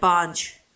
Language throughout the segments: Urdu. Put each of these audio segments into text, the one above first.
5।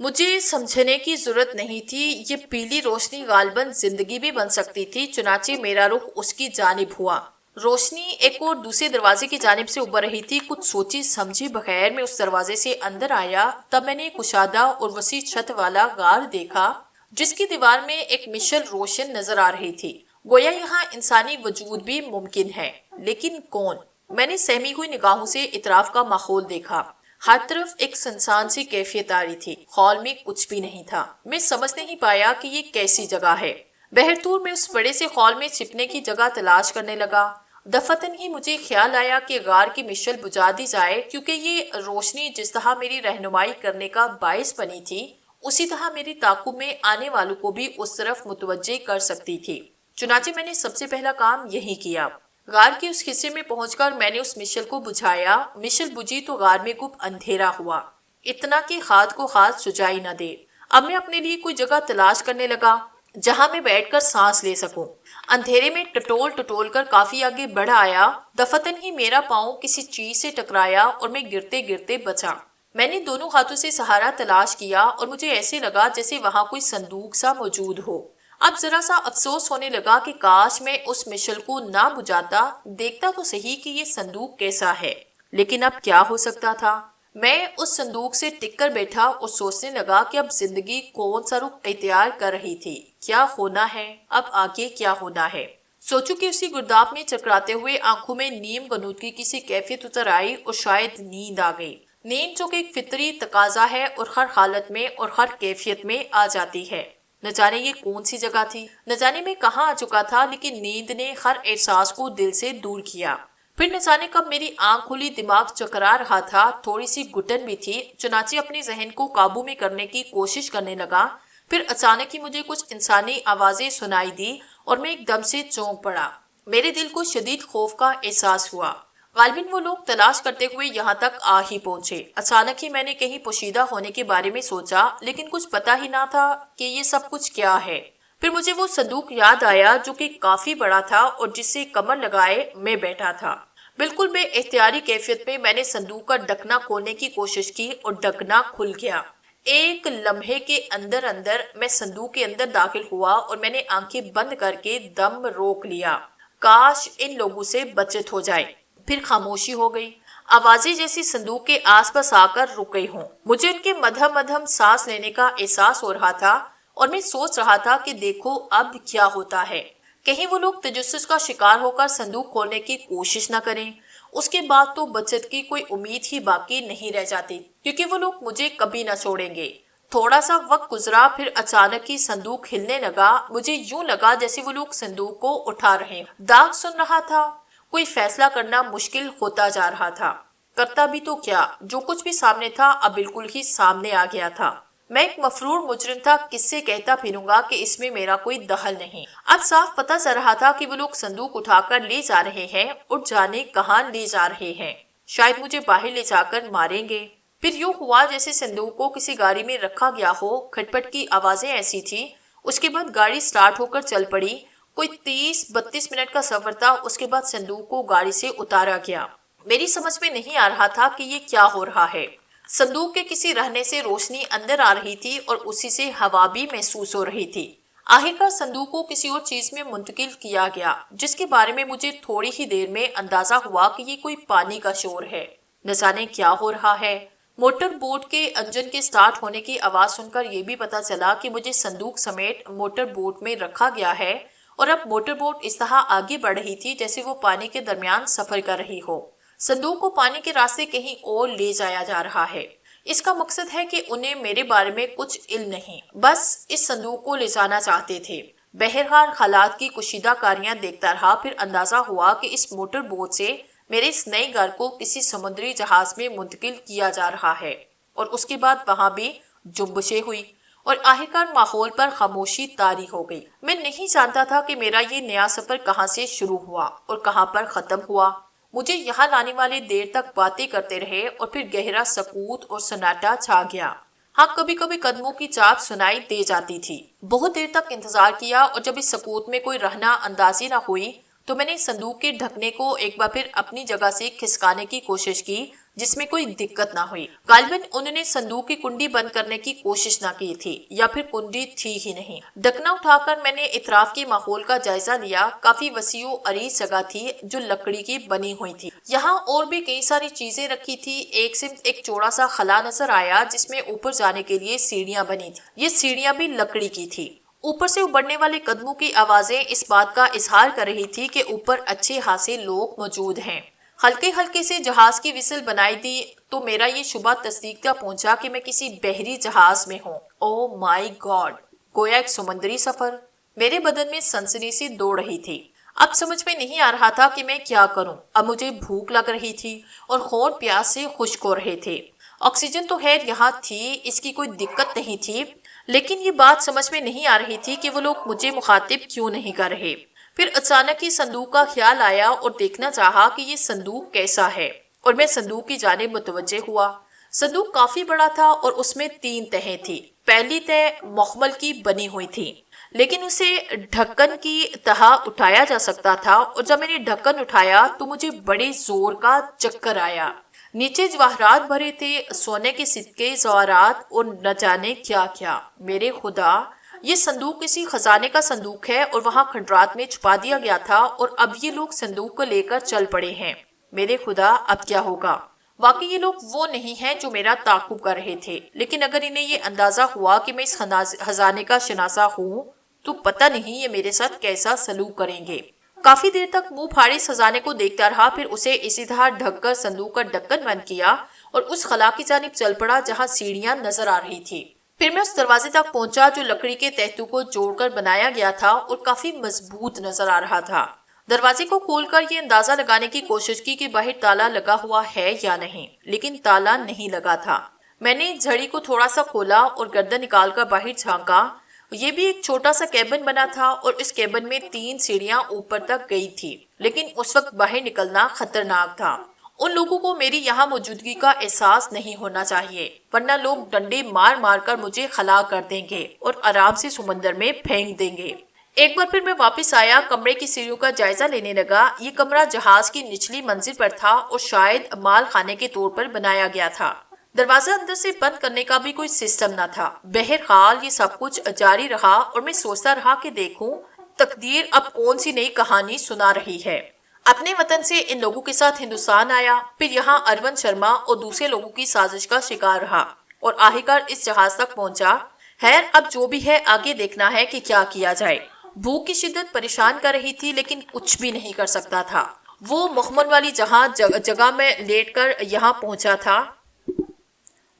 مجھے سمجھنے کی ضرورت نہیں تھی، یہ پیلی روشنی غالباً زندگی بھی بن سکتی تھی، چنانچہ میرا رخ اس کی جانب ہوا۔ روشنی ایک اور دوسرے دروازے کی جانب سے ابھر رہی تھی۔ کچھ سوچی سمجھی بغیر میں اس دروازے سے اندر آیا، تب میں نے کشادہ اور وسیع چھت والا غار دیکھا جس کی دیوار میں ایک مشل روشن نظر آ رہی تھی، گویا یہاں انسانی وجود بھی ممکن ہے، لیکن کون؟ میں نے سہمی ہوئی نگاہوں سے اطراف کا ماحول دیکھا۔ ہر طرف ایک سنسان سی کیفیت آ رہی تھی، ہال میں کچھ بھی نہیں تھا۔ میں سمجھ نہیں پایا کہ یہ کیسی جگہ ہے۔ بہرطور میں اس بڑے سے ہال میں چھپنے کی جگہ تلاش کرنے لگا۔ دفتن ہی مجھے خیال آیا کہ غار کی مشل بجھا دی جائے، کیونکہ یہ روشنی جس طرح میری رہنمائی کرنے کا باعث بنی تھی، اسی طرح میری تعاقب میں آنے والوں کو بھی اس طرف متوجہ کر سکتی تھی۔ چنانچہ میں نے سب سے پہلا کام یہی کیا۔ غار کے اس حصے میں پہنچ کر میں نے اس مشل کو بجھایا۔ مشل بجھی تو غار میں گپ اندھیرا ہوا، اتنا کہ ہاتھ کو ہاتھ سجائی نہ دے۔ اب میں اپنے لیے کوئی جگہ تلاش کرنے لگا جہاں میں بیٹھ کر سانس لے سکوں۔ اندھیرے میں ٹٹول ٹٹول کر کافی آگے بڑھ آیا، دفتن ہی میرا پاؤں کسی چیز سے ٹکرایا اور میں گرتے گرتے بچا۔ میں نے دونوں ہاتھوں سے سہارا تلاش کیا اور مجھے ایسے لگا جیسے وہاں کوئی صندوق سا موجود ہو۔ اب ذرا سا افسوس ہونے لگا کہ کاش میں اس مشل کو نہ بجھاتا، دیکھتا تو صحیح کہ یہ صندوق کیسا ہے۔ لیکن اب کیا ہو سکتا تھا؟ میں اس صندوق سے ٹک کر بیٹھا اور سوچنے لگا کہ اب زندگی کون سا رخ اختیار کر رہی تھی، کیا ہونا ہے، اب آگے کیا ہونا ہے۔ سوچو کہ اسی گرداب میں چکراتے ہوئے آنکھوں میں نیم غنودگی کی سی کیفیت اتر آئی اور شاید نیند آ گئی۔ نیند جو کہ ایک فطری تقاضا ہے اور ہر حالت میں اور ہر کیفیت میں آ جاتی ہے۔ نہ جانے یہ کون سی جگہ تھی، نہ جانے میں کہاں آ چکا تھا، لیکن نیند نے ہر احساس کو دل سے دور کیا۔ پھر نہ جانے کب میری آنکھ کھلی، دماغ چکرا رہا تھا، تھوڑی سی گھٹن بھی تھی، چنانچہ اپنے ذہن کو قابو میں کرنے کی کوشش کرنے لگا۔ پھر اچانک ہی مجھے کچھ انسانی آوازیں سنائی دی اور میں ایک دم سے چونک پڑا۔ میرے دل کو شدید خوف کا احساس ہوا۔ غالباً وہ لوگ تلاش کرتے ہوئے یہاں تک آ ہی پہنچے۔ اچانک ہی میں نے کہیں پوشیدہ ہونے کے بارے میں سوچا، لیکن کچھ پتا ہی نہ تھا کہ یہ سب کچھ کیا ہے۔ پھر مجھے وہ صندوق یاد آیا جو کہ کافی بڑا تھا اور جس سے کمر لگائے میں بیٹھا تھا۔ بالکل بے اختیاری کیفیت میں نے صندوق کا ڈھکنا کھولنے کی کوشش کی اور ڈھکنا کھل گیا۔ ایک لمحے کے اندر اندر میں صندوق کے اندر داخل ہوا اور میں نے آنکھیں بند کر کے دم روک لیا۔ کاش ان لوگوں سے بچت ہو جائے۔ پھر خاموشی ہو گئی، آوازیں جیسی صندوق کے آس پاس آ کر رک گئی ہوں۔ مجھے ان کے مدھم مدھم سانس لینے کا احساس ہو رہا تھا اور میں سوچ رہا تھا کہ دیکھو اب کیا ہوتا ہے، کہیں وہ لوگ تجسس کا شکار ہو کر صندوق کھولنے کی کوشش نہ کریں۔ اس کے بعد تو بچت کی کوئی امید ہی باقی نہیں رہ جاتی، کیونکہ وہ لوگ مجھے کبھی نہ چھوڑیں گے۔ تھوڑا سا وقت گزرا، پھر اچانک ہی صندوق ہلنے لگا۔ مجھے یوں لگا جیسے وہ لوگ صندوق کو اٹھا رہے ہیں۔ داغ سن رہا تھا، کوئی فیصلہ کرنا مشکل ہوتا جا رہا تھا۔ کرتا بھی تو کیا، جو کچھ بھی سامنے تھا اب بالکل ہی سامنے آ گیا تھا۔ میں ایک مفرور مجرم تھا، کس سے کہتا پھروں گا کہ اس میں میرا کوئی دخل نہیں۔ اب صاف پتہ چل رہا تھا کہ وہ لوگ صندوق اٹھا کر لے جا رہے ہیں اور جانے کہاں لے جا رہے ہیں۔ شاید مجھے باہر لے جا کر ماریں گے۔ پھر یوں ہوا جیسے صندوق کو کسی گاڑی میں رکھا گیا ہو، کھٹ پٹ کی آوازیں ایسی تھی۔ اس کے بعد گاڑی سٹارٹ ہو کر چل پڑی۔ کوئی 30-32 منٹ کا سفر تھا، اس کے بعد صندوق کو گاڑی سے اتارا گیا۔ میری سمجھ میں نہیں آ رہا تھا کہ یہ کیا ہو رہا ہے۔ صندوق کے کسی رہنے سے روشنی اندر آ رہی تھی اور اسی سے ہوا بھی محسوس ہو رہی تھی۔ آخرکار صندوق کو کسی اور چیز میں منتقل کیا گیا، جس کے بارے میں مجھے تھوڑی ہی دیر میں اندازہ ہوا کہ یہ کوئی پانی کا شور ہے۔ نہ جانے کیا ہو رہا ہے۔ موٹر بوٹ کے انجن کے سٹارٹ ہونے کی آواز سن کر یہ بھی پتا چلا کہ مجھے صندوق سمیت موٹر بوٹ میں رکھا گیا ہے اور اب موٹر بوٹ اس طرح آگے بڑھ رہی تھی جیسے وہ پانی کے درمیان سفر کر رہی ہو۔ صندوق کو پانی کے راستے کہیں اور لے جایا جا رہا ہے۔ اس کا مقصد ہے کہ انہیں میرے بارے میں کچھ علم نہیں، بس اس صندوق کو لے جانا چاہتے تھے۔ بہرحال حالات کی کشیدہ کاریاں دیکھتا رہا، پھر اندازہ ہوا کہ اس موٹر بوٹ سے میرے اس نئے گھر کو کسی سمندری جہاز میں منتقل کیا جا رہا ہے، اور اس کے بعد وہاں بھی جنبشیں ہوئی اور آخرکار ماحول پر خاموشی طاری ہو گئی۔ میں نہیں جانتا تھا کہ میرا یہ نیا سفر کہاں سے شروع ہوا اور کہاں پر ختم ہوا۔ مجھے یہاں لانے والے دیر تک باتیں کرتے رہے اور پھر گہرا سکوت اور سناٹا چھا گیا۔ ہاں، کبھی کبھی قدموں کی چاپ سنائی دے جاتی تھی۔ بہت دیر تک انتظار کیا اور جب اس سکوت میں کوئی رہنا اندازی نہ ہوئی تو میں نے صندوق کے ڈھکنے کو ایک بار پھر اپنی جگہ سے کھسکانے کی کوشش کی جس میں کوئی دقت نہ ہوئی۔ غالباً انہوں نے صندوق کی کنڈی بند کرنے کی کوشش نہ کی تھی یا پھر کنڈی تھی ہی نہیں۔ ڈھکنا اٹھا کر میں نے اطراف کے ماحول کا جائزہ لیا۔ کافی وسیع و عریض جگہ تھی جو لکڑی کی بنی ہوئی تھی۔ یہاں اور بھی کئی ساری چیزیں رکھی تھی۔ ایک سمت ایک چوڑا سا خلا نظر آیا جس میں اوپر جانے کے لیے سیڑھیاں بنی تھی۔ یہ سیڑھیاں بھی لکڑی کی تھی۔ اوپر سے ابھرنے والے قدموں کی آوازیں اس بات کا اظہار کر رہی تھی کہ اوپر اچھے خاصے لوگ موجود ہیں۔ ہلکے ہلکے سے جہاز کی وسل بنائی دی تو میرا یہ شبہ تصدیق کا پہنچا کہ میں کسی بحری جہاز میں ہوں۔ او مائی گاڈ، گویا ایک سمندری سفر۔ میرے بدن میں سنسنی سی دوڑ رہی تھی۔ اب سمجھ میں نہیں آ رہا تھا کہ میں کیا کروں۔ اب مجھے بھوک لگ رہی تھی اور ہونٹ پیاس سے خشک ہو رہے تھے۔ آکسیجن تو خیر یہاں تھی، اس کی کوئی دقت نہیں تھی، لیکن یہ بات سمجھ میں نہیں آ رہی تھی کہ وہ لوگ مجھے مخاطب کیوں نہیں کر رہے۔ پھر اچانک ہی صندوق کا خیال آیا اور دیکھنا چاہا کہ یہ صندوق کیسا ہے، اور میں صندوق کی جانب متوجہ ہوا۔ صندوق کافی بڑا تھا اور اس میں 3 تہیں تھی۔ پہلی تہ مخمل کی بنی ہوئی تھی، لیکن اسے ڈھکن کی تہ اٹھایا جا سکتا تھا، اور جب میں نے ڈھکن اٹھایا تو مجھے بڑے زور کا چکر آیا۔ نیچے جواہرات بھرے تھے، سونے کے سکے، زیورات اور نہ جانے کیا کیا۔ میرے خدا، یہ صندوق کسی خزانے کا صندوق ہے اور وہاں کھنڈرات میں چھپا دیا گیا تھا، اور اب یہ لوگ صندوق کو لے کر چل پڑے ہیں۔ میرے خدا، اب کیا ہوگا؟ واقعی یہ لوگ وہ نہیں ہیں جو میرا تعاقب کر رہے تھے، لیکن اگر انہیں یہ اندازہ ہوا کہ میں اس خزانے کا شناسہ ہوں تو پتہ نہیں یہ میرے ساتھ کیسا سلوک کریں گے۔ کافی دیر تک منہ پھاڑے اس خزانے کو دیکھتا رہا، پھر اسے اسی طرح ڈھک کر صندوق کا ڈھکن بند کیا اور اس خلا کی جانب چل پڑا جہاں سیڑھیاں نظر آ رہی تھی۔ پھر میں اس دروازے تک پہنچا جو لکڑی کے تہتوں کو جوڑ کر بنایا گیا تھا اور کافی مضبوط نظر آ رہا تھا۔ دروازے کو کھول کر یہ اندازہ لگانے کی کوشش کی کہ باہر تالا لگا ہوا ہے یا نہیں، لیکن تالا نہیں لگا تھا۔ میں نے جھڑی کو تھوڑا سا کھولا اور گردن نکال کر باہر جھانکا۔ یہ بھی ایک چھوٹا سا کیبن بنا تھا اور اس کیبن میں 3 سیڑھیاں اوپر تک گئی تھی، لیکن اس وقت باہر نکلنا خطرناک تھا۔ ان لوگوں کو میری یہاں موجودگی کا احساس نہیں ہونا چاہیے، ورنہ لوگ ڈنڈے مار مار کر مجھے خلا کر دیں گے اور آرام سے سمندر میں پھینک دیں گے۔ ایک بار پھر میں واپس آیا، کمرے کی سیڑھیوں کا جائزہ لینے لگا۔ یہ کمرہ جہاز کی نچلی منزل پر تھا اور شاید مال خانے کے طور پر بنایا گیا تھا۔ دروازہ اندر سے بند کرنے کا بھی کوئی سسٹم نہ تھا۔ بہرحال یہ سب کچھ جاری رہا اور میں سوچتا رہا کہ دیکھوں تقدیر اب کون سی نئی کہانی سنا رہی ہے۔ اپنے وطن سے ان لوگوں کے ساتھ ہندوستان آیا، پھر یہاں اروند شرما اور دوسرے لوگوں کی سازش کا شکار رہا اور آخرکار اس جہاز تک پہنچا۔ خیر، اب جو بھی ہے آگے دیکھنا ہے کہ کیا کیا جائے۔ بھوک کی شدت پریشان کر رہی تھی، لیکن کچھ بھی نہیں کر سکتا تھا۔ وہ مخمل والی جگہ میں لیٹ کر یہاں پہنچا تھا،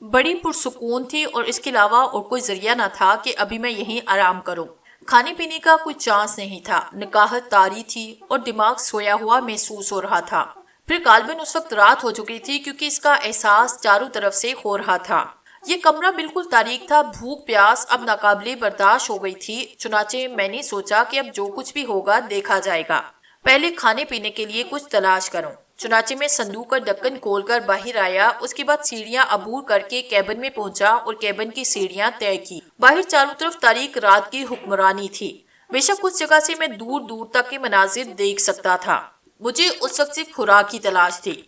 بڑی پرسکون تھی اور اس کے علاوہ اور کوئی ذریعہ نہ تھا کہ ابھی میں یہیں آرام کروں۔ کھانے پینے کا کوئی چانس نہیں تھا، نکاحت طاری تھی اور دماغ سویا ہوا محسوس ہو رہا تھا۔ پھر غالباً اس وقت رات ہو چکی تھی کیونکہ اس کا احساس چاروں طرف سے ہو رہا تھا۔ یہ کمرہ بالکل تاریک تھا، بھوک پیاس اب ناقابل برداشت ہو گئی تھی، چنانچہ میں نے سوچا کہ اب جو کچھ بھی ہوگا دیکھا جائے گا، پہلے کھانے پینے کے لیے کچھ تلاش کروں۔ چنانچہ میں صندوق کا ڈھکن کھول کر باہر آیا، اس کے بعد سیڑھیاں عبور کر کے کیبن میں پہنچا اور کیبن کی سیڑھیاں طے کی۔ باہر چاروں طرف تاریک رات کی حکمرانی تھی، بے شک اس جگہ سے میں دور دور تک کے مناظر دیکھ سکتا تھا۔ مجھے اس وقت صرف خوراک کی تلاش تھی۔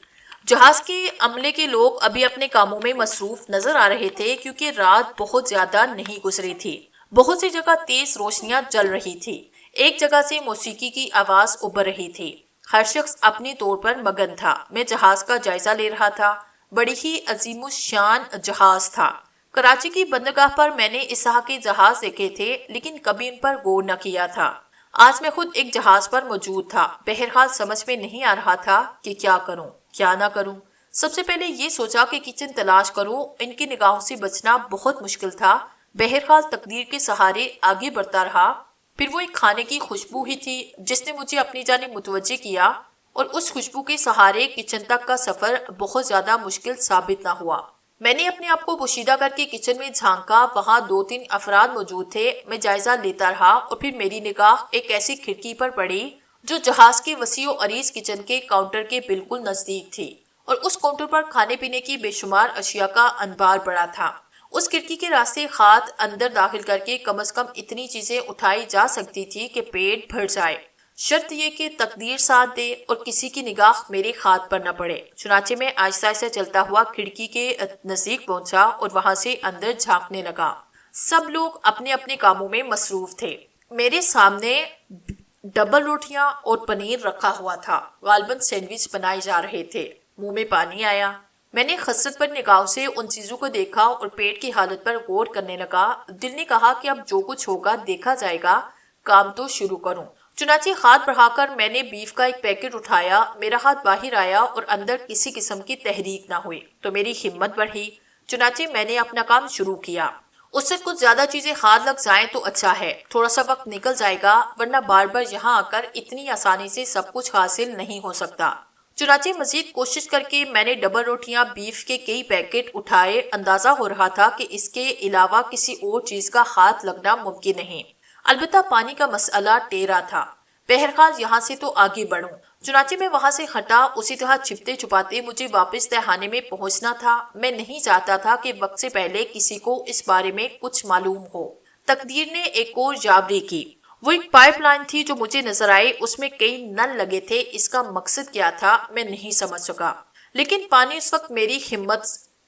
جہاز کے عملے کے لوگ ابھی اپنے کاموں میں مصروف نظر آ رہے تھے کیونکہ رات بہت زیادہ نہیں گزری تھی۔ بہت سی جگہ تیز روشنیاں جل رہی تھی، ایک جگہ سے موسیقی کی آواز ابھر رہی تھی۔ ہر شخص اپنے طور پر مگن تھا۔ میں جہاز کا جائزہ لے رہا تھا، بڑی ہی عظیم الشان جہاز تھا۔ کراچی کی بندرگاہ پر میں نے اس طرح کے جہاز دیکھے تھے، لیکن کبھی ان پر غور نہ کیا تھا۔ آج میں خود ایک جہاز پر موجود تھا۔ بہرحال سمجھ میں نہیں آ رہا تھا کہ کیا کروں کیا نہ کروں۔ سب سے پہلے یہ سوچا کہ کچن تلاش کروں، ان کی نگاہوں سے بچنا بہت مشکل تھا۔ بہرحال تقدیر کے سہارے آگے بڑھتا رہا۔ پھر وہ ایک کھانے کی خوشبو ہی تھی جس نے مجھے اپنی جانب متوجہ کیا، اور اس خوشبو کے سہارے کچن تک کا سفر بہت زیادہ مشکل ثابت نہ ہوا۔ میں نے اپنے آپ کو پوشیدہ کر کے کچن میں جھانکا، وہاں 2-3 افراد موجود تھے۔ میں جائزہ لیتا رہا اور پھر میری نگاہ ایک ایسی کھڑکی پر پڑی جو جہاز کے وسیع و عریض کچن کے کاؤنٹر کے بالکل نزدیک تھی، اور اس کاؤنٹر پر کھانے پینے کی بے شمار اشیاء کا انبار پڑا تھا۔ اس کھڑکی کے راستے ہاتھ اندر داخل کر کے کم از کم اتنی چیزیں اٹھائی جا سکتی تھی کہ پیٹ بھر جائے۔ شرط یہ کہ تقدیر ساتھ دے اور کسی کی نگاہ میرے ہاتھ پر نہ پڑے۔ چنانچہ میں آہستہ آہستہ چلتا ہوا کھڑکی کے نزدیک پہنچا اور وہاں سے اندر جھانکنے لگا۔ سب لوگ اپنے اپنے کاموں میں مصروف تھے۔ میرے سامنے ڈبل روٹیاں اور پنیر رکھا ہوا تھا، غالباً سینڈوچ بنائے جا رہے تھے۔ منہ میں پانی آیا۔ میں نے خسرت پر نگاہوں سے ان چیزوں کو دیکھا اور پیٹ کی حالت پر غور کرنے لگا۔ دل نے کہا کہ اب جو کچھ ہوگا دیکھا جائے گا، کام تو شروع کروں۔ چنانچہ ہاتھ بڑھا کر میں نے بیف کا ایک پیکٹ اٹھایا۔ میرا ہاتھ باہر آیا اور اندر کسی قسم کی تحریک نہ ہوئی تو میری ہمت بڑھی۔ چنانچہ میں نے اپنا کام شروع کیا۔ اس سے کچھ زیادہ چیزیں ہاتھ لگ جائیں تو اچھا ہے، تھوڑا سا وقت نکل جائے گا، ورنہ بار بار یہاں آ کر اتنی آسانی سے سب کچھ حاصل نہیں ہو سکتا۔ چنانچہ مزید کوشش کر کے میں نے ڈبل روٹیاں، بیف کے کئی پیکٹ اٹھائے۔ اندازہ ہو رہا تھا کہ اس کے علاوہ کسی اور چیز کا ہاتھ لگنا ممکن نہیں، البتہ پانی کا مسئلہ ٹیڑھا تھا۔ بہرحال یہاں سے تو آگے بڑھوں۔ چنانچہ میں وہاں سے ہٹا۔ اسی طرح چھپتے چھپاتے مجھے واپس تہخانے میں پہنچنا تھا۔ میں نہیں چاہتا تھا کہ وقت سے پہلے کسی کو اس بارے میں کچھ معلوم ہو۔ تقدیر نے ایک اور جابری کی۔ وہ ایک پائپ لائن تھی جو مجھے نظر آئی، اس میں کئی نل لگے تھے۔ اس کا مقصد کیا تھا میں نہیں سمجھ سکا، لیکن پانی اس وقت میری ہمت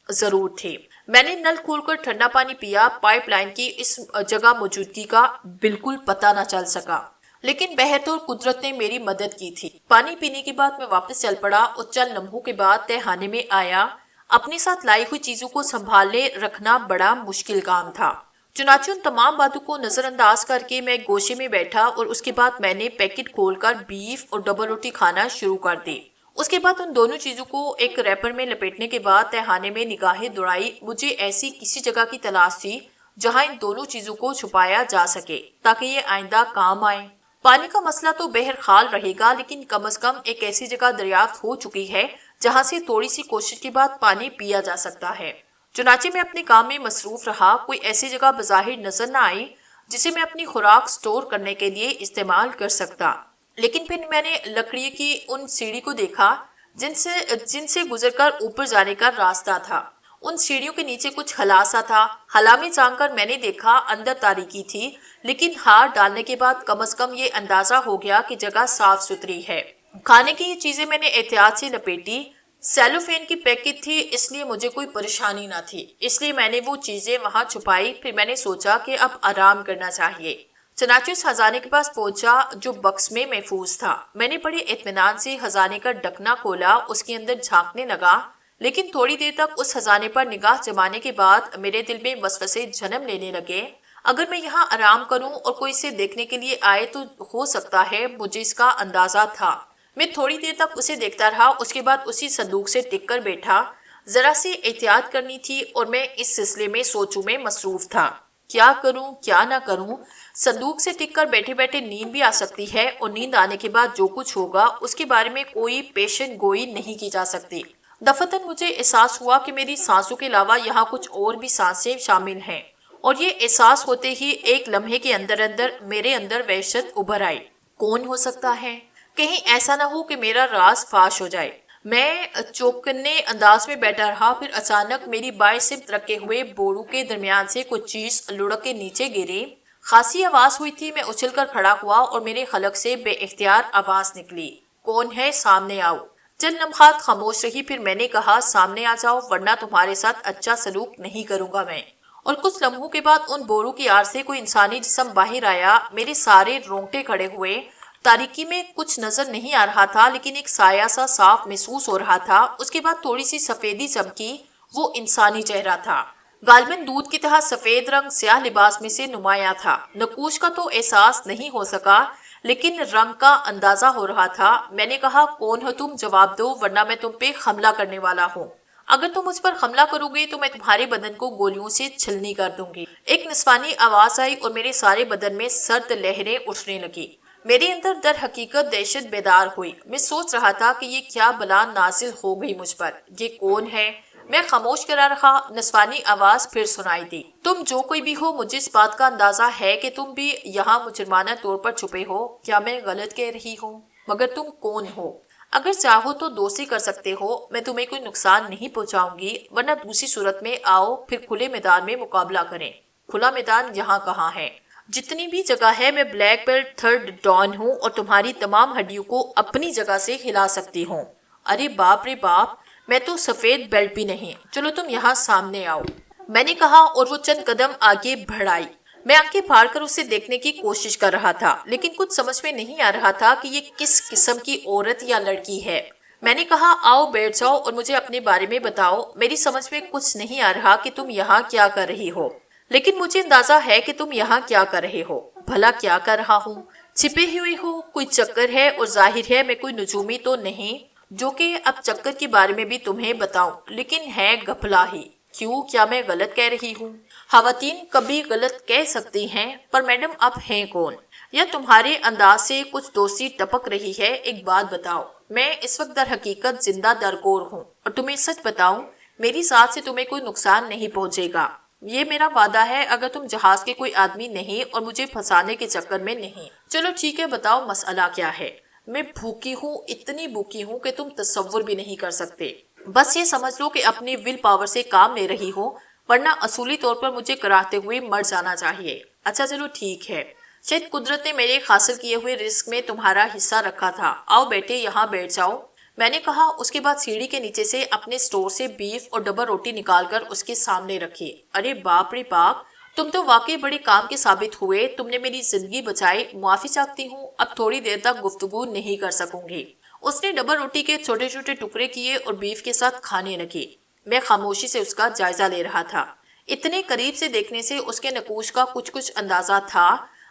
ضرور تھی۔ میں نے نل کھول کر ٹھنڈا پانی پیا۔ پائپ لائن کی اس جگہ موجودگی کا بالکل پتہ نہ چل سکا، لیکن بہرطور قدرت نے میری مدد کی تھی۔ پانی پینے کے بعد میں واپس چل پڑا اور چند لمحوں کے بعد تہخانے میں آیا۔ اپنے ساتھ لائی ہوئی چیزوں کو سنبھالے رکھنا بڑا مشکل کام تھا۔ چنانچہ ان تمام باتوں کو نظر انداز کر کے میں گوشے میں بیٹھا اور اس کے بعد میں نے پیکٹ کھول کر بیف اور ڈبل روٹی کھانا شروع کر دی۔ اس کے بعد ان دونوں چیزوں کو ایک ریپر میں لپیٹنے کے بعد تہخانے میں نگاہیں دوڑائی۔ مجھے ایسی کسی جگہ کی تلاش تھی جہاں ان دونوں چیزوں کو چھپایا جا سکے تاکہ یہ آئندہ کام آئے۔ پانی کا مسئلہ تو بہرحال رہے گا، لیکن کم از کم ایک ایسی جگہ دریافت ہو چکی ہے جہاں سے تھوڑی سی کوشش کے بعد پانی پیا جا سکتا ہے۔ چنانچہ میں اپنے کام میں مصروف رہا۔ کوئی ایسی جگہ بظاہر نظر نہ آئی جسے میں اپنی خوراک سٹور کرنے کے لیے استعمال کر سکتا، لیکن پھر میں نے لکڑی کی ان سیڑھی کو دیکھا جن سے گزر کر اوپر جانے کا راستہ تھا۔ ان سیڑھیوں کے نیچے کچھ خلا سا تھا۔ خلا میں جان کر میں نے دیکھا اندر تاریکی تھی، لیکن ہاتھ ڈالنے کے بعد کم از کم یہ اندازہ ہو گیا کہ جگہ صاف ستھری ہے۔ کھانے کی یہ چیزیں میں نے احتیاط سے لپیٹی۔ سیلوفین کی پیکٹ تھی، اس لیے مجھے کوئی پریشانی نہ تھی، اس لیے میں نے وہ چیزیں وہاں چھپائی۔ پھر میں نے سوچا کہ اب آرام کرنا چاہیے۔ چنانچہ اس خزانے کے پاس پہنچا جو بکس میں محفوظ تھا۔ میں نے بڑے اطمینان سے خزانے کا ڈھکنا کھولا، اس کے اندر جھانکنے لگا، لیکن تھوڑی دیر تک اس خزانے پر نگاہ جمانے کے بعد میرے دل میں وسوسے جنم لینے لگے۔ اگر میں یہاں آرام کروں اور کوئی اسے دیکھنے کے لیے آئے تو ہو سکتا ہے، مجھے اس کا اندازہ تھا۔ میں تھوڑی دیر تک اسے دیکھتا رہا، اس کے بعد اسی صندوق سے ٹک کر بیٹھا۔ ذرا سی احتیاط کرنی تھی اور میں اس سلسلے میں سوچوں میں مصروف تھا، کیا کروں کیا نہ کروں۔ صندوق سے ٹک کر بیٹھے بیٹھے نیند بھی آ سکتی ہے، اور نیند آنے کے بعد جو کچھ ہوگا اس کے بارے میں کوئی پیشن گوئی نہیں کی جا سکتی۔ دفعتاً مجھے احساس ہوا کہ میری سانسوں کے علاوہ یہاں کچھ اور بھی سانسیں شامل ہیں، اور یہ احساس ہوتے ہی ایک لمحے کے اندر میرے اندر وحشت ابھر آئی۔ کون ہو سکتا ہے؟ کہیں ایسا نہ ہو کہ میرا راز فاش ہو جائے۔ میں چوکنے انداز میں بیٹھا رہا، پھر اچانک میری بائیں سمت رکھے ہوئے بورو کے درمیان سے کچھ چیز لڑک کے نیچے گری۔ خاصی آواز ہوئی تھی۔ میں اچھل کر کھڑا ہوا اور میرے حلق سے بے اختیار آواز نکلی، کون ہے؟ سامنے آؤ۔ چند لمحات خاموش رہی، پھر میں نے کہا، سامنے آ جاؤ ورنہ تمہارے ساتھ اچھا سلوک نہیں کروں گا میں۔ اور کچھ لمحوں کے بعد ان بورو کی آڑ سے کوئی انسانی جسم باہر آیا۔ میرے سارے رونگٹے کھڑے ہوئے۔ تاریکی میں کچھ نظر نہیں آ رہا تھا، لیکن ایک سایہ سا صاف محسوس ہو رہا تھا۔ اس کے بعد تھوڑی سی سفیدی چمکی، وہ انسانی چہرہ تھا، غالباً دودھ کی طرح سفید رنگ، سیاہ لباس میں سے نمایاں تھا۔ نقوش کا تو احساس نہیں ہو سکا، لیکن رنگ کا اندازہ ہو رہا تھا۔ میں نے کہا، کون ہو تم؟ جواب دو ورنہ میں تم پہ حملہ کرنے والا ہوں۔ اگر تم مجھ پر حملہ کرو گے تو میں تمہارے بدن کو گولیوں سے چھلنی کر دوں گی۔ ایک نسوانی آواز آئی اور میرے سارے بدن میں سرد لہریں اٹھنے لگی۔ میرے اندر در حقیقت دہشت بیدار ہوئی۔ میں سوچ رہا تھا کہ یہ کیا بلا نازل ہو گئی مجھ پر، یہ کون ہے؟ میں خاموش کرا رہا۔ نسوانی آواز پھر سنائی دی، تم جو کوئی بھی ہو، مجھے اس بات کا اندازہ ہے کہ تم بھی یہاں مجرمانہ طور پر چھپے ہو۔ کیا میں غلط کہہ رہی ہوں؟ مگر تم کون ہو؟ اگر چاہو تو دوستی کر سکتے ہو، میں تمہیں کوئی نقصان نہیں پہنچاؤں گی، ورنہ دوسری صورت میں آؤ، پھر کھلے میدان میں مقابلہ کریں۔ کھلا میدان یہاں کہاں ہے؟ جتنی بھی جگہ ہے میں بلیک بیلٹ 3rd ڈان ہوں اور تمہاری تمام ہڈیوں کو اپنی جگہ سے ہلا سکتی ہوں۔ ارے باپ رے باپ، میں تو سفید بیلٹ بھی نہیں، چلو تم یہاں سامنے آؤ، میں نے کہا اور وہ چند قدم آگے بڑھائی۔ میں آنکھیں پھاڑ کر اسے دیکھنے کی کوشش کر رہا تھا، لیکن کچھ سمجھ میں نہیں آ رہا تھا کہ یہ کس قسم کی عورت یا لڑکی ہے۔ میں نے کہا آؤ بیٹھ جاؤ اور مجھے اپنے بارے میں بتاؤ، میری سمجھ میں کچھ نہیں آ رہا کہ تم یہاں کیا کر رہی ہو، لیکن مجھے اندازہ ہے کہ تم یہاں کیا کر رہے ہو۔ بھلا کیا کر رہا ہوں؟ چھپے ہوئے ہو، کوئی چکر ہے، اور ظاہر ہے میں کوئی نجومی تو نہیں جو کہ اب چکر کے بارے میں بھی تمہیں بتاؤں، لیکن ہے گھپلا ہی۔ کیوں، کیا میں غلط کہہ رہی ہوں؟ خواتین کبھی غلط کہہ سکتی ہیں، پر میڈم اب ہیں کون؟ یا تمہارے انداز سے کچھ دوستی ٹپک رہی ہے؟ ایک بات بتاؤ، میں اس وقت در حقیقت زندہ درگور ہوں، اور تمہیں سچ بتاؤں میری ساتھ سے تمہیں کوئی نقصان نہیں پہنچے گا، یہ میرا وعدہ ہے، اگر تم جہاز کے کوئی آدمی نہیں اور مجھے پھنسانے کے چکر میں نہیں۔ چلو ٹھیک ہے، بتاؤ مسئلہ کیا ہے؟ میں بھوکی ہوں، اتنی بھوکی ہوں کہ تم تصور بھی نہیں کر سکتے۔ بس یہ سمجھ لو کہ اپنی ول پاور سے کام لے رہی ہو، ورنہ اصولی طور پر مجھے کراتے ہوئے مر جانا چاہیے۔ اچھا چلو ٹھیک ہے، شاید قدرت نے میرے حاصل کیے ہوئے رزق میں تمہارا حصہ رکھا تھا، آؤ بیٹے یہاں بیٹھ جاؤ، میں نے کہا۔ اس کے بعد سیڑھی کے نیچے سے اپنے سٹور سے بیف اور ڈبل روٹی نکال کر اس کے سامنے رکھی۔ ارے باپ رے باپ، تم تو واقعی بڑے کام کے ثابت ہوئے، تم نے میری زندگی بچائی، معافی چاہتی ہوں، اب تھوڑی دیر تک گفتگو نہیں کر سکوں گی۔ اس نے ڈبل روٹی کے چھوٹے چھوٹے ٹکڑے کیے اور بیف کے ساتھ کھانے لگی۔ میں خاموشی سے اس کا جائزہ لے رہا تھا۔ اتنے قریب سے دیکھنے سے اس کے نقوش کا کچھ اندازہ تھا۔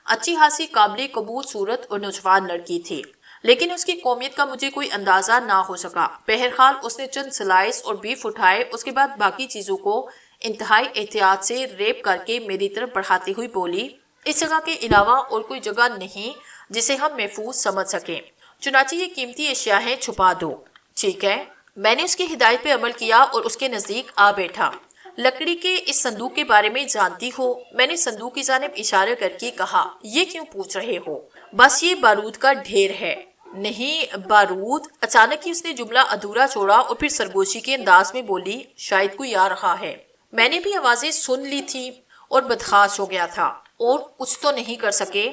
اچھی خاصی قابل قبول صورت اور نوجوان لڑکی تھی، لیکن اس کی قومیت کا مجھے کوئی اندازہ نہ ہو سکا۔ بہرحال اس نے چند سلائس اور بیف اٹھائے، اس کے بعد باقی چیزوں کو انتہائی احتیاط سے ریپ کر کے میری طرف بڑھاتی ہوئی بولی، اس جگہ کے علاوہ اور کوئی جگہ نہیں جسے ہم محفوظ سمجھ سکیں، چنانچہ یہ قیمتی اشیاء ہیں، چھپا دو۔ ٹھیک ہے، میں نے اس کی ہدایت پہ عمل کیا اور اس کے نزدیک آ بیٹھا۔ لکڑی کے اس صندوق کے بارے میں جانتی ہو؟ میں نے صندوق کی جانب اشارہ کر کے کہا۔ یہ کیوں پوچھ رہے ہو؟ بس یہ بارود کا ڈھیر ہے۔ نہیں بارود؟ اچانک ہی اس نے جملہ ادھورا چھوڑا اور پھر سرگوشی کے انداز میں بولی، شاید کوئی آ رہا ہے۔ میں نے بھی آوازیں سن لی تھی اور بدخواش ہو گیا تھا، اور کچھ تو نہیں کر سکے۔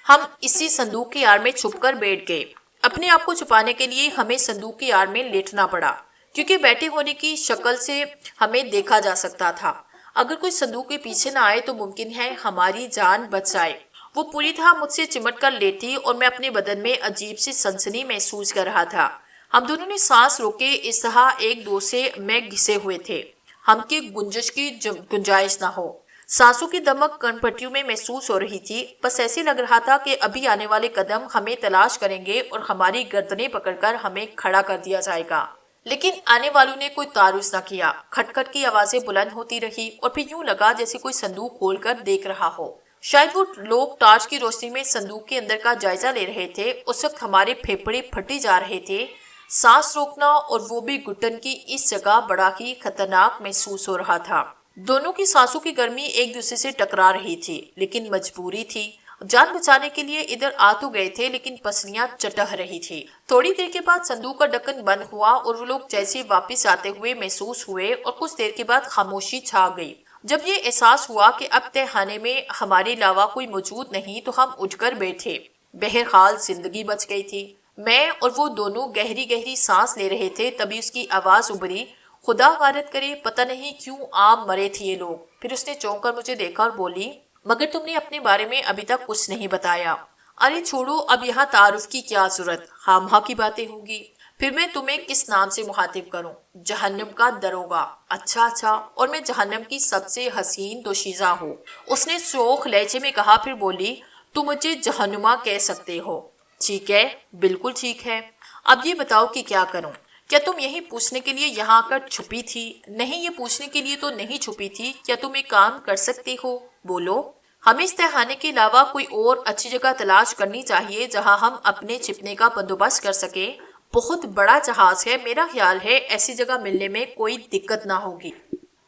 ہم اسی صندوق کی آڑ میں چھپ کر بیٹھ گئے۔ اپنے آپ کو چھپانے کے لیے ہمیں صندوق کی آڑ میں لیٹنا پڑا، کیونکہ بیٹھے ہونے کی شکل سے ہمیں دیکھا جا سکتا تھا۔ اگر کوئی صندوق کے پیچھے نہ آئے تو ممکن ہے ہماری جان بچ جائے۔ وہ پوری طرح مجھ سے چمٹ کر لیٹی اور میں اپنے بدن میں عجیب سی سنسنی محسوس کر رہا تھا۔ ہم دونوں نے سانس روکے، اس طرح ایک دوسرے میں گھسے ہوئے تھے ہم کی گنجش کی گنجائش نہ ہو۔ سانسوں کی دمک کن پٹیوں میں محسوس ہو رہی تھی، بس ایسے لگ رہا تھا کہ ابھی آنے والے قدم ہمیں تلاش کریں گے اور ہماری گردنیں پکڑ کر ہمیں کھڑا کر دیا جائے گا۔ لیکن آنے والوں نے کوئی تعارض نہ کیا۔ کھٹ کھٹ کی آوازیں بلند ہوتی رہی اور پھر یوں لگا جیسے کوئی صندوق کھول کر دیکھ رہا ہو۔ شاید وہ لوگ ٹارچ کی روشنی میں صندوق کے اندر کا جائزہ لے رہے تھے۔ اس وقت ہمارے پھیپھڑے پھٹے جا رہے تھے۔ سانس روکنا اور وہ بھی گھٹن کی اس جگہ بڑا ہی خطرناک محسوس ہو رہا تھا۔ دونوں کی سانسوں کی گرمی ایک دوسرے سے ٹکرا رہی تھی، لیکن مجبوری تھی۔ جان بچانے کے لیے ادھر آ تو گئے تھے، لیکن پسلیاں چٹہ رہی تھی۔ تھوڑی دیر کے بعد صندوق کا ڈھکن بند ہوا اور وہ لوگ جیسے واپس آتے ہوئے محسوس ہوئے، اور کچھ دیر کے بعد خاموشی چھا گئی۔ جب یہ احساس ہوا کہ اب تہ خانے میں ہمارے علاوہ کوئی موجود نہیں تو ہم اٹھ کر بیٹھے۔ بہرحال زندگی بچ گئی تھی۔ میں اور وہ دونوں گہری گہری سانس لے رہے تھے، تبھی اس کی آواز ابھری، خدا غارت کرے پتہ نہیں کیوں عام مرے تھے یہ لوگ۔ پھر اس نے چونک کر مجھے دیکھا اور بولی، مگر تم نے اپنے بارے میں ابھی تک کچھ نہیں بتایا۔ ارے چھوڑو، اب یہاں تعارف کی کیا ضرورت، خواہ مخواہ کی باتیں ہوگی۔ پھر میں تمہیں کس نام سے مخاطب کروں؟ جہنم کا دروغہ۔ اچھا، اور میں جہنم کی سب سے حسین دوشیزہ ہوں، اس نے شوخ لہجے میں کہا۔ پھر بولی، تم مجھے جہنما کہہ سکتے ہو۔ ٹھیک ہے، بالکل ٹھیک ہے۔ اب یہ بتاؤ کہ کیا کروں؟ کیا تم یہی پوچھنے کے لیے یہاں آ کر چھپی تھی؟ نہیں، یہ پوچھنے کے لیے تو نہیں چھپی تھی۔ کیا تم ایک کام کر سکتے ہو؟ بولو۔ ہمیں اس تہخانے کے علاوہ کوئی اور اچھی جگہ تلاش کرنی چاہیے جہاں ہم اپنے چھپنے کا بندوبست کر سکیں۔ بہت بڑا جہاز ہے، میرا خیال ہے ایسی جگہ ملنے میں کوئی دقت نہ ہوگی۔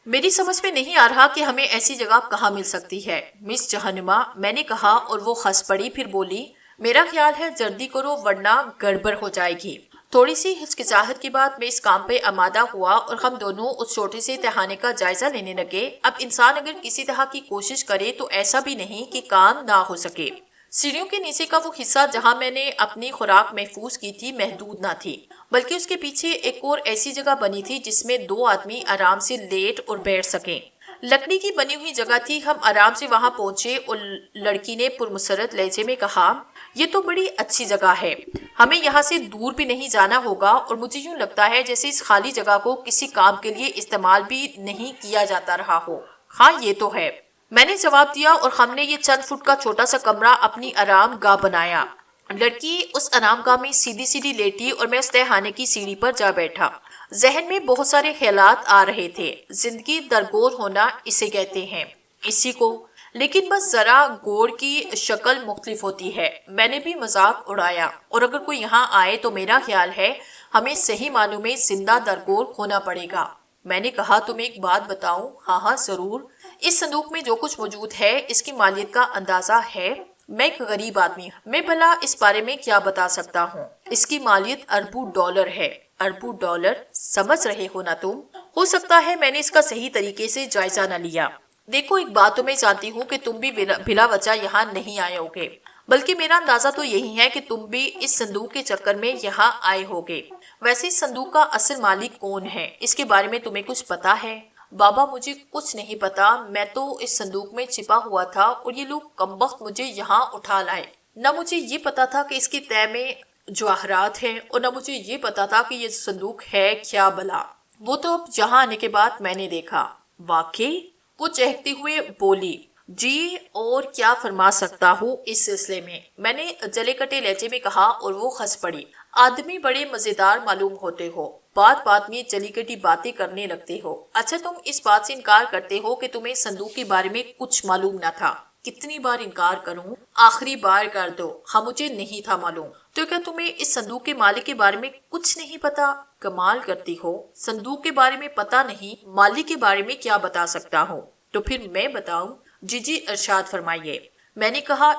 میری سمجھ میں نہیں آ رہا کہ ہمیں ایسی جگہ کہاں مل سکتی ہے، مس جہنما، میں نے کہا، اور وہ ہنس پڑی۔ پھر بولی، میرا خیال ہے جلدی کرو ورنہ گڑبڑ ہو جائے گی۔ تھوڑی سی ہچکچاہٹ کے بعد میں اس کام پہ آمادہ ہوا اور ہم دونوں اس چھوٹے سے تہانے کا جائزہ لینے لگے۔ اب انسان اگر کسی طرح کی کوشش کرے تو ایسا بھی نہیں کہ کام نہ ہو سکے۔ سیڑھیوں کے نیچے کا وہ حصہ جہاں میں نے اپنی خوراک محفوظ کی تھی محدود نہ تھی، بلکہ اس کے پیچھے ایک اور ایسی جگہ بنی تھی جس میں دو آدمی آرام سے لیٹ اور بیٹھ سکیں۔ لکڑی کی بنی ہوئی جگہ تھی۔ ہم آرام سے وہاں پہنچے اور لڑکی نے پرمسرت لہجے میں کہا، یہ تو بڑی اچھی جگہ ہے، ہمیں یہاں سے دور بھی نہیں جانا ہوگا، اور مجھے یوں لگتا ہے جیسے اس خالی جگہ کو کسی کام کے لیے استعمال بھی نہیں کیا جاتا رہا ہو۔ ہاں یہ تو ہے، میں نے جواب دیا، اور ہم نے یہ چند فٹ کا چھوٹا سا کمرہ اپنی آرام گاہ بنایا۔ لڑکی اس آرام گاہ میں سیدھی سیدھی لیٹی اور میں اس تہانے کی سیڑھی پر جا بیٹھا۔ ذہن میں بہت سارے خیالات آ رہے تھے۔ زندگی درگور ہونا اسے کہتے ہیں، اسی کو، لیکن بس ذرا گوڑ کی شکل مختلف ہوتی ہے۔ میں نے بھی مذاق اڑایا، اور اگر کوئی یہاں آئے تو میرا خیال ہے ہمیں صحیح معنوں میں زندہ درگور ہونا پڑے گا۔ میں نے کہا، تمہیں ایک بات بتاؤں؟ ہاں ہاں ضرور۔ اس صندوق میں جو کچھ موجود ہے اس کی مالیت کا اندازہ ہے؟ میں ایک غریب آدمی ہوں، میں بھلا اس بارے میں کیا بتا سکتا ہوں؟ اس کی مالیت اربوں ڈالر ہے۔ اربوں ڈالر؟ سمجھ رہے ہو نا تم؟ ہو سکتا ہے میں نے اس کا صحیح طریقے سے جائزہ نہ لیا۔ دیکھو، ایک بات تو میں جانتی ہوں کہ تم بھی بلا وجہ یہاں نہیں آئے ہوگے، بلکہ میرا اندازہ تو یہی ہے کہ تم بھی اس صندوق کے چکر میں یہاں آئے ہوگے۔ ویسے اس صندوق کا اصل مالک کون ہے؟ اس کے بارے میں تمہیں کچھ پتا ہے؟ بابا، مجھے کچھ نہیں پتا، میں تو اس صندوق میں چھپا ہوا تھا اور یہ لوگ کمبخت مجھے یہاں اٹھا لائے۔ نہ مجھے یہ پتا تھا کہ اس کی تہ میں جواہرات ہیں، اور نہ مجھے یہ پتا تھا کہ یہ صندوق ہے کیا بلا۔ وہ تو اب یہاں آنے کے بعد میں نے دیکھا۔ واقعی؟ وہ چہکتے ہوئے بولی۔ جی، اور کیا فرما سکتا ہوں اس سلسلے میں نے جلے کٹے لہجے میں کہا، اور وہ ہنس پڑی۔ آدمی بڑے مزیدار معلوم ہوتے ہو، بات بات میں جلی کٹی باتیں کرنے لگتے ہو۔ اچھا، تم اس بات سے انکار کرتے ہو کہ تمہیں صندوق کے بارے میں کچھ معلوم نہ تھا؟ کتنی بار انکار کروں؟ آخری بار کر دو۔ ہاں، مجھے نہیں تھا معلوم۔ تو کیا تمہیں اس صندوق کے مالک کے بارے میں کچھ نہیں پتا؟ کمال کرتی ہو، صندوق کے بارے میں پتا نہیں، مالک کے بارے میں کیا بتا سکتا ہوں؟ تو پھر میں بتاؤں؟ جی ارشاد فرمائیے۔ میں نے کہا،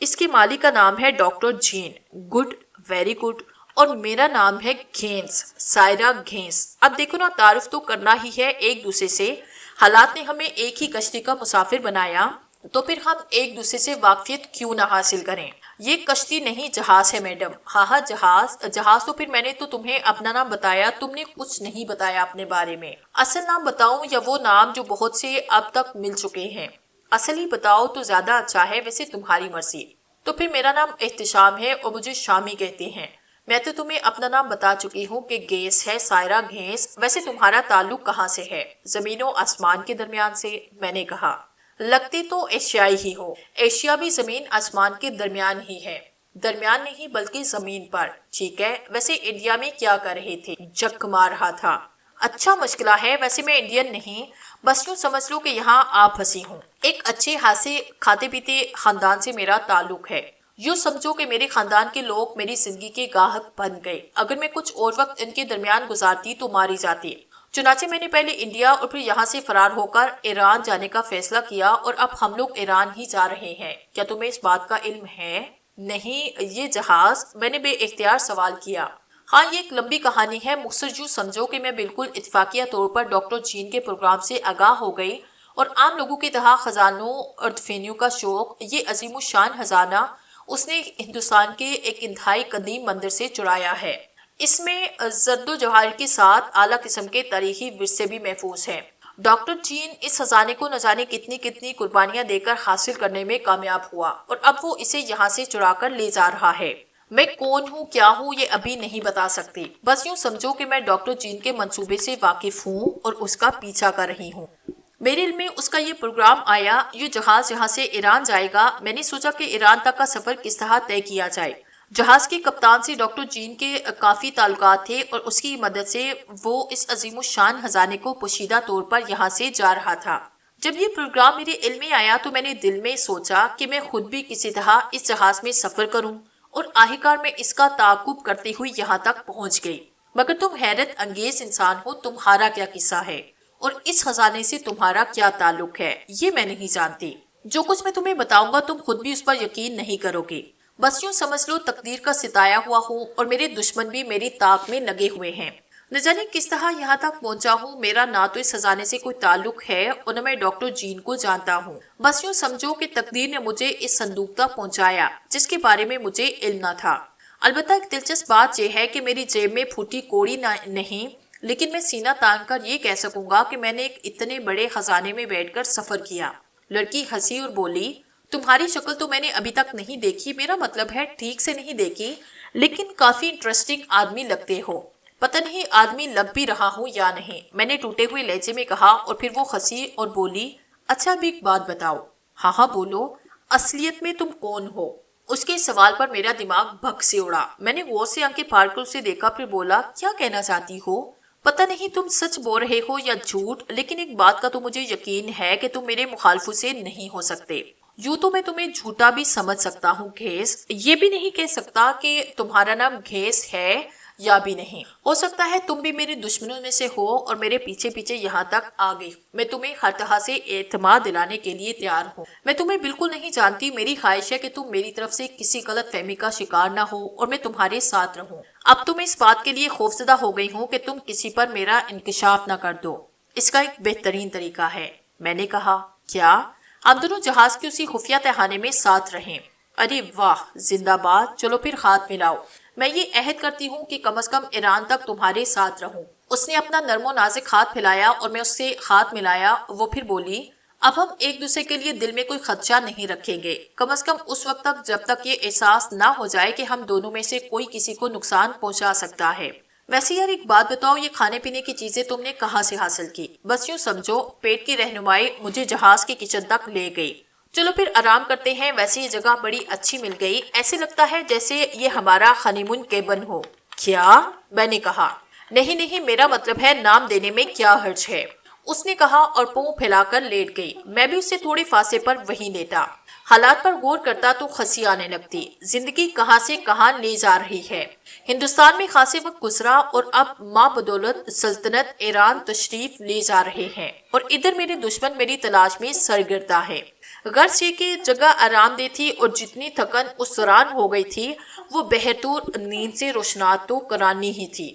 اس کے مالک کا نام ہے doctor Jain. Good, very good. اور میرا نام ہے گھینس، سائرہ گھینس۔ اب دیکھو نا، تعارف تو کرنا ہی ہے ایک دوسرے سے۔ حالات نے ہمیں ایک ہی کشتی کا مسافر بنایا، تو پھر ہم ایک دوسرے سے واقفیت کیوں نہ حاصل کریں؟ یہ کشتی نہیں، جہاز ہے میڈم۔ ہاں ہاں، جہاز تو پھر میں نے تو تمہیں اپنا نام بتایا، تم نے کچھ نہیں بتایا اپنے بارے میں۔ اصل نام بتاؤں یا وہ نام جو بہت سے اب تک مل چکے ہیں؟ اصل ہی بتاؤ تو زیادہ اچھا ہے، ویسے تمہاری مرضی۔ تو پھر میرا نام احتشام ہے اور مجھے شامی کہتے ہیں۔ میں تو تمہیں اپنا نام بتا چکی ہوں کہ گیس ہے، سائرہ گھینس۔ ویسے تمہارا تعلق کہاں سے ہے؟ زمین و آسمان کے درمیان سے، میں نے کہا۔ لگتے تو ایشیائی ہی ہو۔ ایشیا بھی زمین آسمان کے درمیان ہی ہے۔ درمیان نہیں بلکہ زمین پر۔ ٹھیک ہے، ویسے انڈیا میں کیا کر رہے تھے؟ جک مار رہا تھا۔ اچھا مشغلہ ہے، ویسے میں انڈین نہیں، بس یوں سمجھ لو کہ یہاں آپ پھنسی ہوں۔ ایک اچھے ہاسے کھاتے پیتے خاندان سے میرا تعلق ہے۔ یوں سمجھو کہ میرے خاندان کے لوگ میری زندگی کے گاہک بن گئے۔ اگر میں کچھ اور وقت ان کے درمیان گزارتی تو ماری جاتی۔ چنانچہ میں نے پہلے انڈیا اور پھر یہاں سے فرار ہو کر ایران جانے کا فیصلہ کیا، اور اب ہم لوگ ایران ہی جا رہے ہیں۔ کیا تمہیں اس بات کا علم ہے؟ نہیں، یہ جہاز؟ میں نے بے اختیار سوال کیا۔ ہاں، یہ ایک لمبی کہانی ہے، مختصر یوں سمجھو کہ میں بالکل اتفاقیہ طور پر ڈاکٹر جین کے پروگرام سے آگاہ ہو گئی، اور عام لوگوں کی طرح خزانوں اور دفینیوں کا شوق، یہ عظیم الشان خزانہ اس نے ہندوستان کے ایک انتہائی قدیم مندر سے چرایا ہے۔ اس میں زرد و جواہر کے ساتھ اعلیٰ قسم کے تاریخی ورثے بھی محفوظ ہیں۔ ڈاکٹر جین اس خزانے کو نہ جانے کتنی قربانیاں دے کر حاصل کرنے میں کامیاب ہوا، اور اب وہ اسے یہاں سے چرا کر لے جا رہا ہے۔ میں کون ہوں، کیا ہوں، یہ ابھی نہیں بتا سکتی۔ بس یوں سمجھو کہ میں ڈاکٹر جین کے منصوبے سے واقف ہوں اور اس کا پیچھا کر رہی ہوں۔ میرے علم میں اس کا یہ پروگرام آیا، یہ جہاز یہاں سے ایران جائے گا۔ میں نے سوچا کہ ایران تک کا سفر کس طرح طے کیا جائے۔ جہاز کے کپتان سے ڈاکٹر جین کے کافی تعلقات تھے، اور اس کی مدد سے وہ اس عظیم الشان خزانے کو پوشیدہ طور پر یہاں سے جا رہا تھا۔ جب یہ پروگرام میرے علم میں آیا تو میں نے دل میں سوچا کہ میں خود بھی کسی طرح اس جہاز میں سفر کروں، اور آخرکار میں اس کا تعاقب کرتے ہوئے یہاں تک پہنچ گئی۔ مگر تم حیرت انگیز انسان ہو، تمہارا کیا قصہ ہے اور اس خزانے سے تمہارا کیا تعلق ہے، یہ میں نہیں جانتی۔ جو کچھ میں تمہیں بتاؤں گا تم خود بھی اس پر یقین نہیں کرو گے۔ بس یوں سمجھ لو تقدیر کا ستایا ہوا ہوں اور میرے دشمن بھی میری طاق میں لگے ہوئے ہیں۔ نہ جانے کس طرح یہاں تک پہنچا ہوں، میرا نہ تو اس خزانے سے کوئی تعلق ہے اور نہ میں ڈاکٹر جین کو جانتا ہوں۔ بس یوں سمجھو کہ تقدیر نے مجھے اس صندوق تک پہنچایا جس کے بارے میں مجھے علم نہ تھا۔ البتہ ایک دلچسپ بات یہ ہے کہ میری جیب میں پھوٹی کوڑی نہیں، لیکن میں سینہ تان کر یہ کہہ سکوں گا کہ میں نے ایک اتنے بڑے خزانے میں بیٹھ کر سفر کیا۔ لڑکی ہنسی اور بولی، تمہاری شکل تو میں نے ابھی تک نہیں دیکھی، میرا مطلب ہے ٹھیک سے نہیں دیکھی، لیکن کافی انٹرسٹنگ آدمی لگتے ہو۔ پتہ نہیں آدمی لگ بھی رہا ہوں یا نہیں، میں نے ٹوٹے ہوئے لہجے میں کہا، اور پھر وہ ہنسی اور بولی، اچھا اب ایک بات بتاؤ۔ ہاں ہاں بولو، اصلیت میں تم کون ہو؟ اس کے سوال پر میرا دماغ بھگ سے اڑا۔ میں نے غور سے آنکھیں پھاڑ کر اسے دیکھا، پھر بولا، کیا کہنا چاہتی ہو؟ پتہ نہیں تم سچ بول رہے ہو یا جھوٹ، لیکن ایک بات کا تو مجھے یقین ہے کہ تم میرے مخالفوں سے نہیں ہو سکتے۔ یوں تو میں تمہیں جھوٹا بھی سمجھ سکتا ہوں گھیس، یہ بھی نہیں کہہ سکتا کہ تمہارا نام گھیس ہے یا بھی نہیں۔ ہو سکتا ہے تم بھی میرے دشمنوں میں سے ہو اور میرے پیچھے پیچھے یہاں تک آ گئی۔ میں تمہیں ہر طرح سے اعتماد دلانے کے لیے تیار ہوں۔ میں تمہیں بالکل نہیں جانتی، میری خواہش ہے کہ تم میری طرف سے کسی غلط فہمی کا شکار نہ ہو اور میں تمہارے ساتھ رہوں۔ اب تو میں اس بات کے لیے خوفزدہ ہو گئی ہوں کہ تم کسی پر میرا انکشاف نہ کر دو۔ اس کا ایک بہترین طریقہ ہے، میں نے کہا۔ کیا؟ ہم دونوں جہاز کی اسی خفیہ تہانے میں ساتھ رہیں۔ ارے واہ، زندہ باد، چلو پھر ہاتھ ملاؤ۔ میں یہ عہد کرتی ہوں کہ کم از کم ایران تک تمہارے ساتھ رہوں۔ اس نے اپنا نرم و نازک ہاتھ پھیلایا اور میں اس سے ہاتھ ملایا۔ وہ پھر بولی، اب ہم ایک دوسرے کے لیے دل میں کوئی خدشہ نہیں رکھیں گے، کم از کم اس وقت تک جب تک یہ احساس نہ ہو جائے کہ ہم دونوں میں سے کوئی کسی کو نقصان پہنچا سکتا ہے۔ ویسے یار ایک بات بتاؤ، یہ کھانے پینے کی چیزیں تم نے کہاں سے حاصل کی؟ بس یوں سمجھو پیٹ کی رہنمائی مجھے جہاز کے کچن تک لے گئی۔ چلو پھر آرام کرتے ہیں، ویسے یہ جگہ بڑی اچھی مل گئی، ایسے لگتا ہے جیسے یہ ہمارا ہنی مون کیبن ہو۔ کیا؟ میں نے کہا۔ نہیں نہیں، میرا مطلب ہے نام دینے میں کیا حرج ہے، اس نے کہا اور پاؤں پھیلا کر لیٹ گئی۔ میں بھی اس سے تھوڑے فاصلے پر وہیں لیٹا، حالات پر غور کرتا تو ہنسی آنے لگتی۔ زندگی کہاں سے کہاں لے جا رہی ہے۔ ہندوستان میں خاصے وقت گزرا اور اب ماں بدولت سلطنت ایران تشریف لے جا رہے ہیں، اور ادھر میرے دشمن میری تلاش میں سرگردہ ہے۔ غرض یہ کہ جگہ آرام دہ تھی اور جتنی تھکن اس دوران ہو گئی تھی وہ بہرطور نیند سے روشنات تو کرانی ہی تھی۔